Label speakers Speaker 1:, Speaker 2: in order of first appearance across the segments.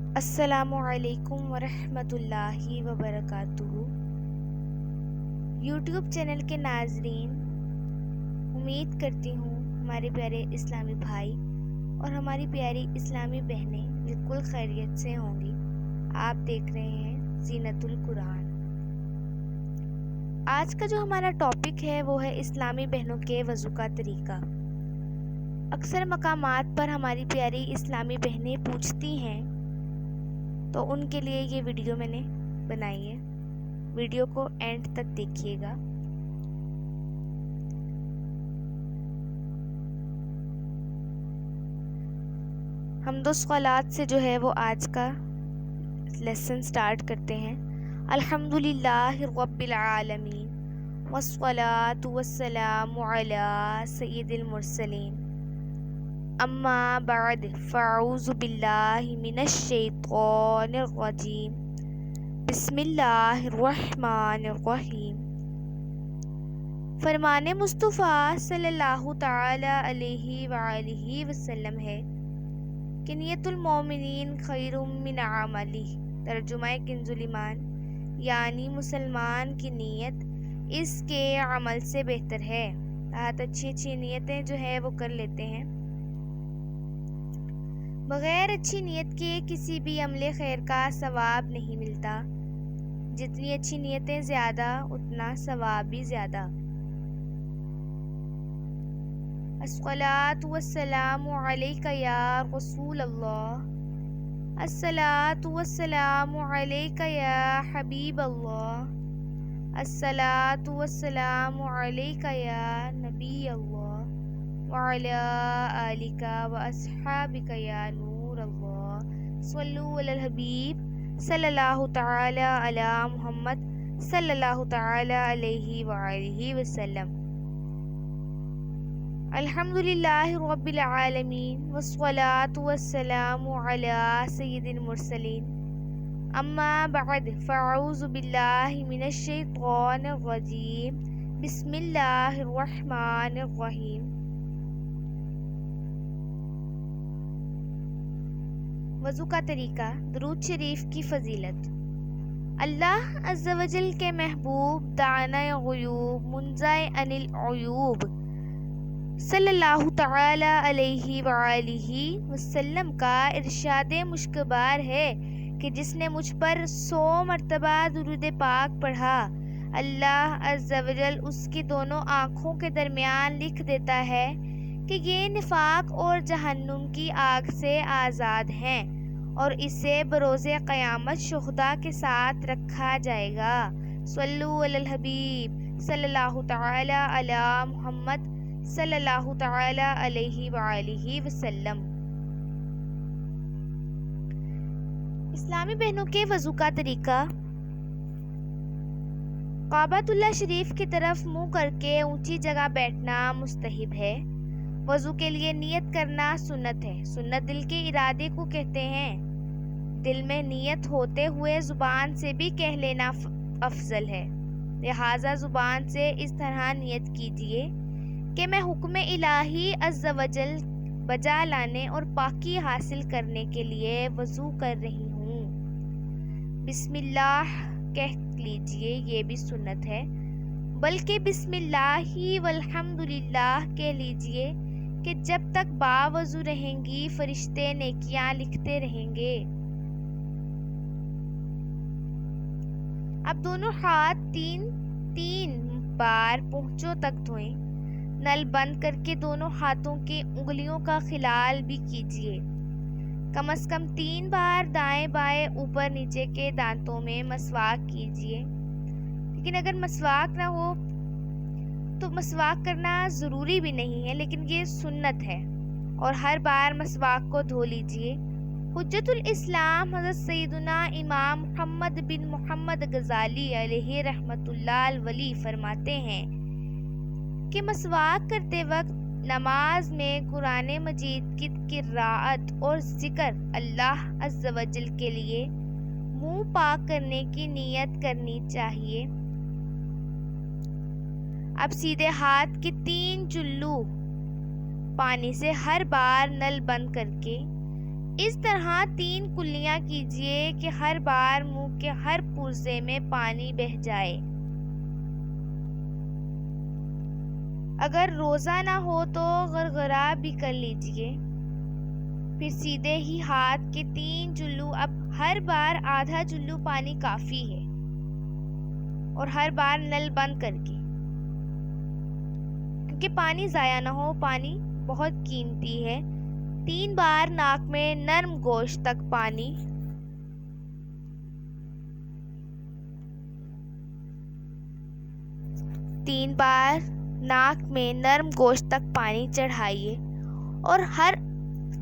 Speaker 1: السلام علیکم ورحمۃ اللہ وبرکاتہ۔ یوٹیوب چینل کے ناظرین، امید کرتی ہوں ہمارے پیارے اسلامی بھائی اور ہماری پیاری اسلامی بہنیں بالکل خیریت سے ہوں گی۔ آپ دیکھ رہے ہیں زینت القرآن۔ آج کا جو ہمارا ٹاپک ہے وہ ہے اسلامی بہنوں کے وضو کا طریقہ۔ اکثر مقامات پر ہماری پیاری اسلامی بہنیں پوچھتی ہیں، تو ان کے لیے یہ ویڈیو میں نے بنائی ہے۔ ویڈیو کو اینڈ تک دیکھیے گا۔ حمد و صلوات سے جو ہے وہ آج کا لیسن سٹارٹ کرتے ہیں۔ الحمدللہ رب العالمین والصلاة والسلام علی سید المرسلین، اما بعد فاعوذ باللہ من الشیطان الرجیم، بسم اللہ الرحمن الرحیم۔ فرمان مصطفیٰ صلی اللہ تعالی علیہ وآلہ وسلم ہے کہ نیت المومنین خیر من عملہ۔ ترجمہ کنز ایمان، یعنی مسلمان کی نیت اس کے عمل سے بہتر ہے۔ بہت اچھی نیتیں جو ہے وہ کر لیتے ہیں۔ بغیر اچھی نیت کے کسی بھی عمل خیر کا ثواب نہیں ملتا۔ جتنی اچھی نیتیں زیادہ اتنا ثواب بھی زیادہ۔ الصلاۃ والسلام علیک یا رسول اللہ، الصلاۃ والسلام علیک یا حبیب اللہ، الصلاۃ والسلام علیک یا نبی اللہ، وعلی آلک واصحابک یا نور اللہ، صلو علی الحبیب صلی اللہ تعالی علی محمد صلی اللہ تعالی علیہ وآلہ وسلم۔ الحمدللہ رب العالمین والصلاة والسلام علی سید المرسلین، اما بعد فاعوذ باللہ من الشیطان الرجیم، بسم اللہ الرحمن الرحیم۔ وضو کا طریقہ۔ درود شریف کی فضیلت۔ اللہ عز و جل کے محبوب دانا غیوب منزہ عن العیوب صلی اللہ تعالی علیہ وآلہ وسلم کا ارشاد مشکبار ہے کہ جس نے مجھ پر 100 مرتبہ درود پاک پڑھا، اللہ عز و جل اس کی دونوں آنکھوں کے درمیان لکھ دیتا ہے کہ یہ نفاق اور جہنم کی آگ سے آزاد ہیں، اور اسے بروز قیامت شہداء کے ساتھ رکھا جائے گا۔ صلو علی الحبیب صلی اللہ تعالی علی محمد صلی اللہ تعالی علیہ وآلہ وسلم۔ اسلامی بہنوں کے وضو کا طریقہ۔ کعبۃ اللہ شریف کی طرف منہ کر کے اونچی جگہ بیٹھنا مستحب ہے۔ وضو کے لیے نیت کرنا سنت ہے۔ سنت دل کے ارادے کو کہتے ہیں۔ دل میں نیت ہوتے ہوئے زبان سے بھی کہہ لینا افضل ہے۔ لہٰذا زبان سے اس طرح نیت کیجیے کہ میں حکم الہی عز و جل بجا لانے اور پاکی حاصل کرنے کے لیے وضو کر رہی ہوں۔ بسم اللہ کہہ لیجیے، یہ بھی سنت ہے، بلکہ بسم اللہ والحمدللہ کہہ لیجیے کہ جب تک باوضو رہیں گی فرشتے نیکیاں لکھتے رہیں گے۔ اب دونوں ہاتھ تین بار پونچھوں تک دھوئیں۔ نل بند کر کے دونوں ہاتھوں کی انگلیوں کا خلال بھی کیجیے۔ کم از کم 3 بار دائیں بائیں اوپر نیچے کے دانتوں میں مسواک کیجیے۔ لیکن اگر مسواک نہ ہو تو مسواک کرنا ضروری بھی نہیں ہے، لیکن یہ سنت ہے، اور ہر بار مسواک کو دھو لیجیے۔ حجت الاسلام حضرت سیدنا امام محمد بن محمد غزالی علیہ رحمۃ اللہ الولی فرماتے ہیں کہ مسواک کرتے وقت نماز میں قرآن مجید کی قراءت اور ذکر اللہ عز و جل کے لیے منہ پاک کرنے کی نیت کرنی چاہیے۔ اب سیدھے ہاتھ کے 3 چلو پانی سے ہر بار نل بند کر کے اس طرح 3 کلیاں کیجیے کہ ہر بار منہ کے ہر پرزے میں پانی بہہ جائے۔ اگر روزہ نہ ہو تو غرغرہ بھی کر لیجیے۔ پھر سیدھے ہی ہاتھ کے 3 جلو، اب ہر بار آدھا جلو پانی کافی ہے، اور ہر بار نل بند کر کے، کیونکہ پانی ضائع نہ ہو، پانی بہت قیمتی ہے۔ 3 بار ناک میں نرم گوشت تک پانی، چڑھائیے، اور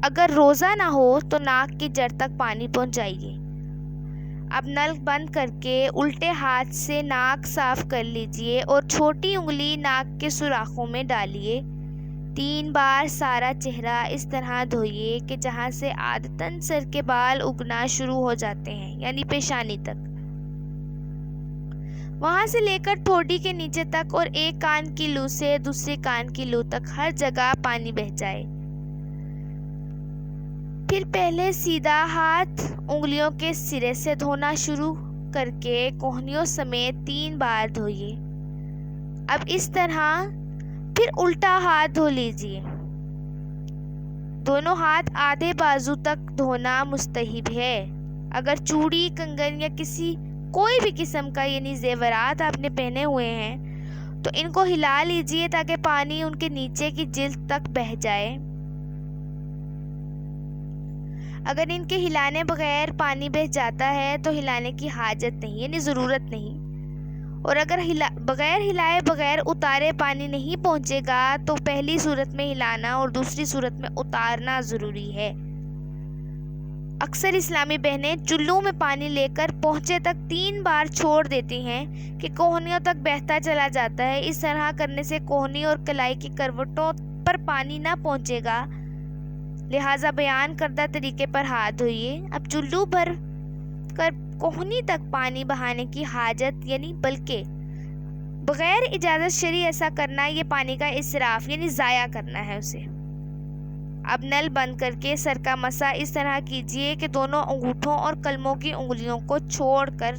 Speaker 1: اگر روزہ نہ ہو تو ناک کی جڑ تک پانی پہنچائیے۔ اب نل بند کر کے الٹے ہاتھ سے ناک صاف کر لیجیے اور چھوٹی انگلی ناک کے سوراخوں میں ڈالیے۔ 3 بار سارا چہرہ اس طرح دھوئیے کہ جہاں سے عادتاً سر کے بال اگنا شروع ہو جاتے ہیں، یعنی پیشانی تک، وہاں سے لے کر ٹھوڈی کے نیچے تک، اور ایک کان کی لو سے دوسرے کان کی لو تک ہر جگہ پانی بہہ جائے۔ پھر پہلے سیدھا ہاتھ انگلیوں کے سرے سے دھونا شروع کر کے کوہنیوں سمیت 3 بار دھوئیے۔ اب اس طرح پھر الٹا ہاتھ دھو لیجیے۔ دونوں ہاتھ آدھے بازو تک دھونا مستحب ہے۔ اگر چوڑی، کنگن یا کوئی بھی قسم کا یعنی زیورات آپ نے پہنے ہوئے ہیں تو ان کو ہلا لیجیے تاکہ پانی ان کے نیچے کی جلد تک بہہ جائے۔ اگر ان کے ہلانے بغیر پانی بہہ جاتا ہے تو ہلانے کی حاجت نہیں، یعنی ضرورت نہیں، اور اگر بغیر ہلائے بغیر اتارے پانی نہیں پہنچے گا تو پہلی صورت میں ہلانا اور دوسری صورت میں اتارنا ضروری ہے۔ اکثر اسلامی بہنیں چلو میں پانی لے کر پہنچے تک 3 بار چھوڑ دیتی ہیں کہ کوہنیوں تک بہتا چلا جاتا ہے۔ اس طرح کرنے سے کوہنی اور کلائی کی کروٹوں پر پانی نہ پہنچے گا، لہٰذا بیان کردہ طریقے پر ہاتھ دھوئیے۔ اب چلو بھر کر کوہنی تک پانی بہانے کی حاجت یعنی بلکہ بغیر اجازت شرعی ایسا کرنا، یہ پانی کا اسراف یعنی ضائع کرنا ہے اسے۔ اب نل بند کر کے سر کا مسح اس طرح کیجیے کہ دونوں انگوٹھوں اور کلموں کی انگلیوں کو چھوڑ کر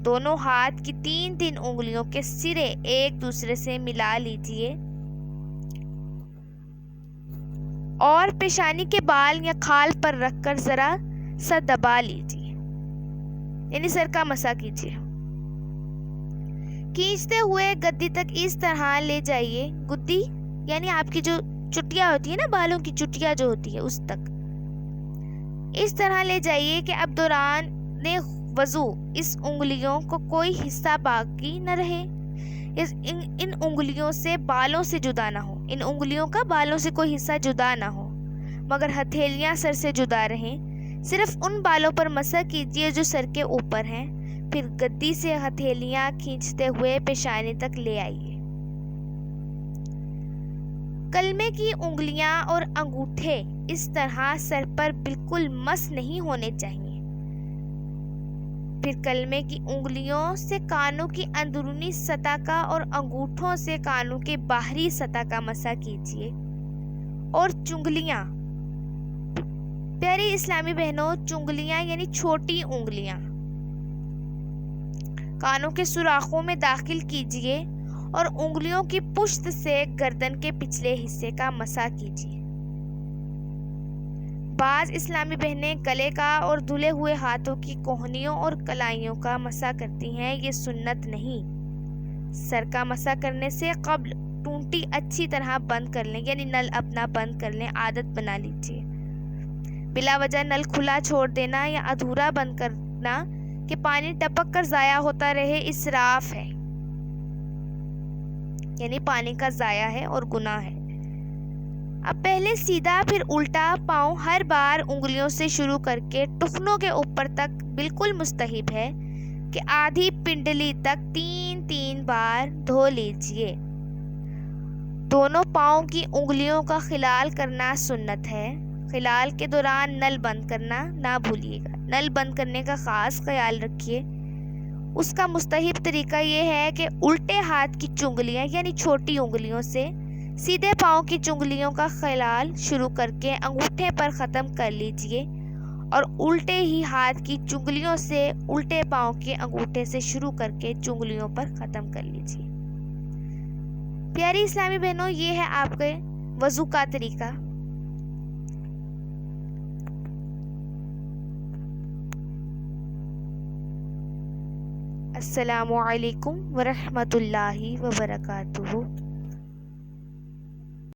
Speaker 1: دونوں ہاتھ کی 3 انگلیوں کے سرے ایک دوسرے سے ملا لیجیے اور پیشانی کے بال یا کھال پر رکھ کر ذرا سا دبا لیجیے، یعنی سر کا مسح کیجیے۔ کھینچتے ہوئے گدی تک اس طرح لے جائیے، گدی یعنی آپ کی جو چٹیاں ہوتی ہے نا، بالوں کی چٹیاں جو ہوتی ہے اس تک اس طرح لے جائیے کہ اب دوران وضو اس انگلیوں کو کوئی حصہ باقی نہ رہے، ان انگلیوں سے بالوں سے جدا نہ ہو، ان انگلیوں کا بالوں سے کوئی حصہ جدا نہ ہو، مگر ہتھیلیاں سر سے جدا رہیں۔ صرف ان بالوں پر مسح کیجیے جو سر کے اوپر ہیں، پھر گدی سے ہتھیلیاں کھینچتے ہوئے پیشانی تک لے آئیے۔ کلمے کی انگلیاں اور انگوٹھے اس طرح سر پر بالکل مس نہیں ہونے چاہیے۔ پھر کلمے کی انگلیوں سے کانوں کی اندرونی سطح کا اور انگوٹھوں سے کانوں کے باہری سطح کا مسح کیجیے۔ اور چنگلیاں، پیاری اسلامی بہنوں، چنگلیاں یعنی چھوٹی انگلیاں کانوں کے سوراخوں میں داخل کیجیے اور انگلیوں کی پشت سے گردن کے پچھلے حصے کا مسح کیجیے۔ بعض اسلامی بہنیں گلے کا اور دھلے ہوئے ہاتھوں کی کوہنیوں اور کلائیوں کا مسح کرتی ہیں، یہ سنت نہیں۔ سر کا مسح کرنے سے قبل ٹونٹی اچھی طرح بند کر لیں، یعنی نل اپنا بند کر لیں، عادت بنا لیجیے۔ بلا وجہ نل کھلا چھوڑ دینا یا ادھورا بند کرنا کہ پانی ٹپک کر ضائع ہوتا رہے، اسراف ہے، یعنی پانی کا ضائع ہے اور گناہ ہے۔ اب پہلے سیدھا پھر الٹا پاؤں ہر بار انگلیوں سے شروع کر کے ٹخنوں کے اوپر تک بالکل مستحب ہے کہ آدھی پنڈلی تک 3 بار دھو لیجیے۔ دونوں پاؤں کی انگلیوں کا خلال کرنا سنت ہے۔ خلال کے دوران نل بند کرنا نہ بھولیے گا، نل بند کرنے کا خاص خیال رکھیے۔ اس کا مستحب طریقہ یہ ہے کہ الٹے ہاتھ کی چنگلیاں یعنی چھوٹی انگلیوں سے سیدھے پاؤں کی چنگلیوں کا خلال شروع کر کے انگوٹھے پر ختم کر لیجیے اور الٹے ہی ہاتھ کی چنگلیوں سے الٹے پاؤں کے انگوٹھے سے شروع کر کے چنگلیوں پر ختم کر لیجیے۔ پیاری اسلامی بہنوں، یہ ہے آپ کے وضو کا طریقہ۔ السلام علیکم ورحمۃ اللہ وبرکاتہ۔